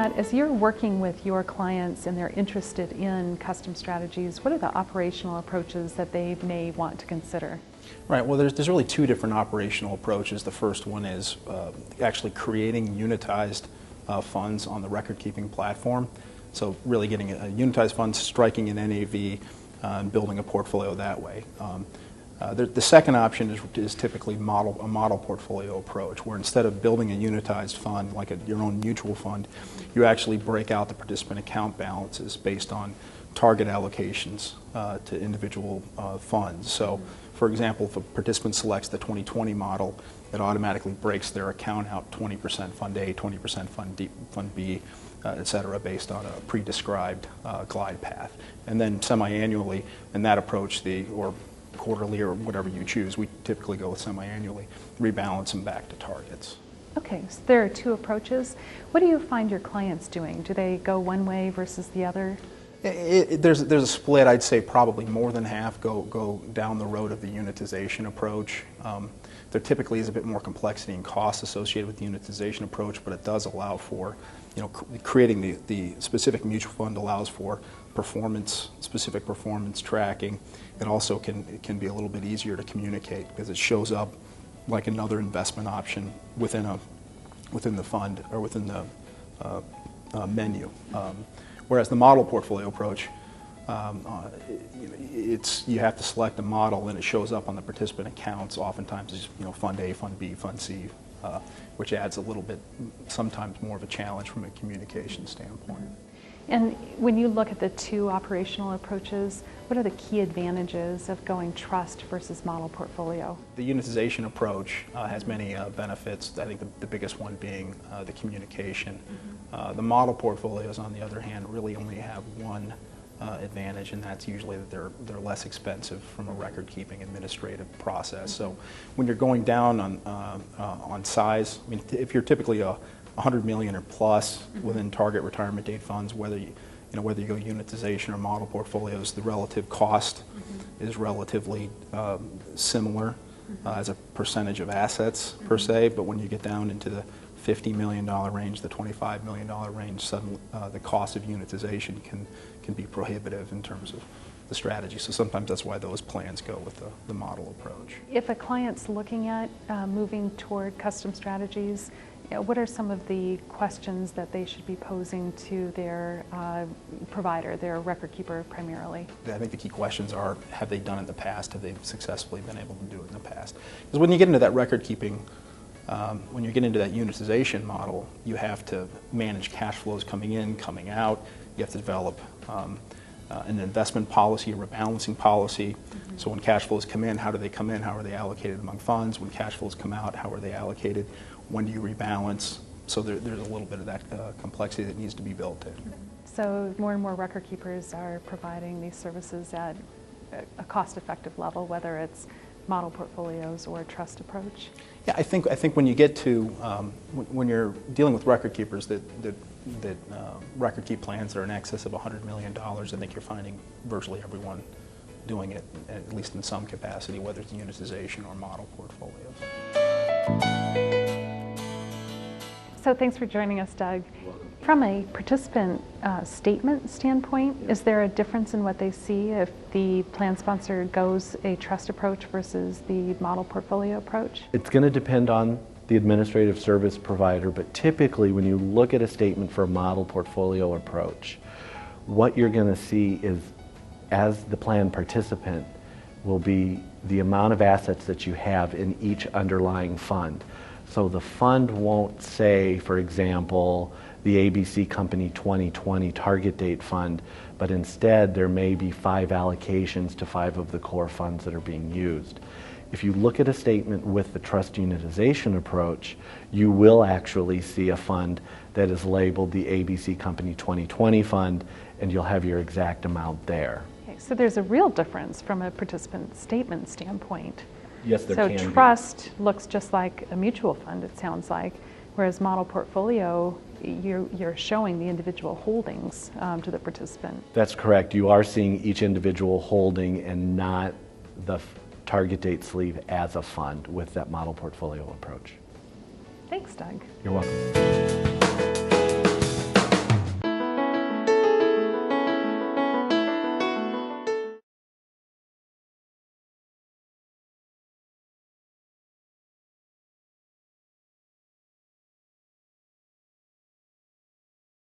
Matt, as you're working with your clients and they're interested in custom strategies, what are the operational approaches that they may want to consider? Right, well there's really two different operational approaches. The first one is actually creating unitized funds on the record-keeping platform. So really getting a unitized fund, striking an NAV, and building a portfolio that way. The second option is typically a model portfolio approach, where instead of building a unitized fund, like your own mutual fund, you actually break out the participant account balances based on target allocations to individual funds. So, for example, if a participant selects the 2020 model, it automatically breaks their account out 20% Fund A, 20% Fund B, et cetera, based on a pre-described glide path. And then semi-annually, in that approach, or quarterly or whatever you choose, we typically go with semi-annually, rebalance them back to targets. Okay, so there are two approaches. What do you find your clients doing? Do they go one way versus the other? There's a split. I'd say probably more than half go down the road of the unitization approach. There typically is a bit more complexity and cost associated with the unitization approach, but it does allow for, creating the specific mutual fund allows for specific performance tracking. It also can be a little bit easier to communicate because it shows up like another investment option within the fund or within the menu. Whereas the model portfolio approach, you have to select a model and it shows up on the participant accounts oftentimes as Fund A, Fund B, Fund C, which adds a little bit, sometimes more of a challenge from a communication standpoint. And when you look at the two operational approaches, what are the key advantages of going trust versus model portfolio? The unitization approach has many benefits, I think the biggest one being the communication. The model portfolios, on the other hand, really only have one advantage, and that's usually that they're less expensive from a record-keeping administrative process. So when you're going down on size, I mean, if you're typically a 100 million or plus within target retirement date funds, whether you go unitization or model portfolios, the relative cost is relatively similar as a percentage of assets per se. But when you get down into the $50 million range, the $25 million range, suddenly the cost of unitization can be prohibitive in terms of the strategy. So sometimes that's why those plans go with the model approach. If a client's looking at moving toward custom strategies, what are some of the questions that they should be posing to their provider, their record keeper primarily? I think the key questions are, have they done it in the past? Have they successfully been able to do it in the past? Because when you get into that record keeping, when you get into that unitization model, you have to manage cash flows coming in, coming out. You have to develop an investment policy, a rebalancing policy. So when cash flows come in, how do they come in? How are they allocated among funds? When cash flows come out, how are they allocated? When do you rebalance? So there's a little bit of that complexity that needs to be built in. So more and more record keepers are providing these services at a cost-effective level, whether it's model portfolios or a trust approach? Yeah, I think when you get to when you're dealing with record keepers that record keep plans that are in excess of $100 million, I think you're finding virtually everyone doing it, at least in some capacity, whether it's unitization or model portfolios. So thanks for joining us, Doug. From a participant statement standpoint, is there a difference in what they see if the plan sponsor goes a trust approach versus the model portfolio approach? It's going to depend on the administrative service provider, but typically when you look at a statement for a model portfolio approach, what you're going to see is, as the plan participant, will be the amount of assets that you have in each underlying fund. So the fund won't say, for example, the ABC Company 2020 target date fund, but instead there may be 5 allocations to 5 of the core funds that are being used. If you look at a statement with the trust unitization approach, you will actually see a fund that is labeled the ABC Company 2020 fund, and you'll have your exact amount there. Okay, so there's a real difference from a participant statement standpoint. Yes, there can be. So trust looks just like a mutual fund, it sounds like, whereas model portfolio, you're showing the individual holdings to the participant. That's correct. You are seeing each individual holding and not the target date sleeve as a fund with that model portfolio approach. Thanks, Doug. You're welcome.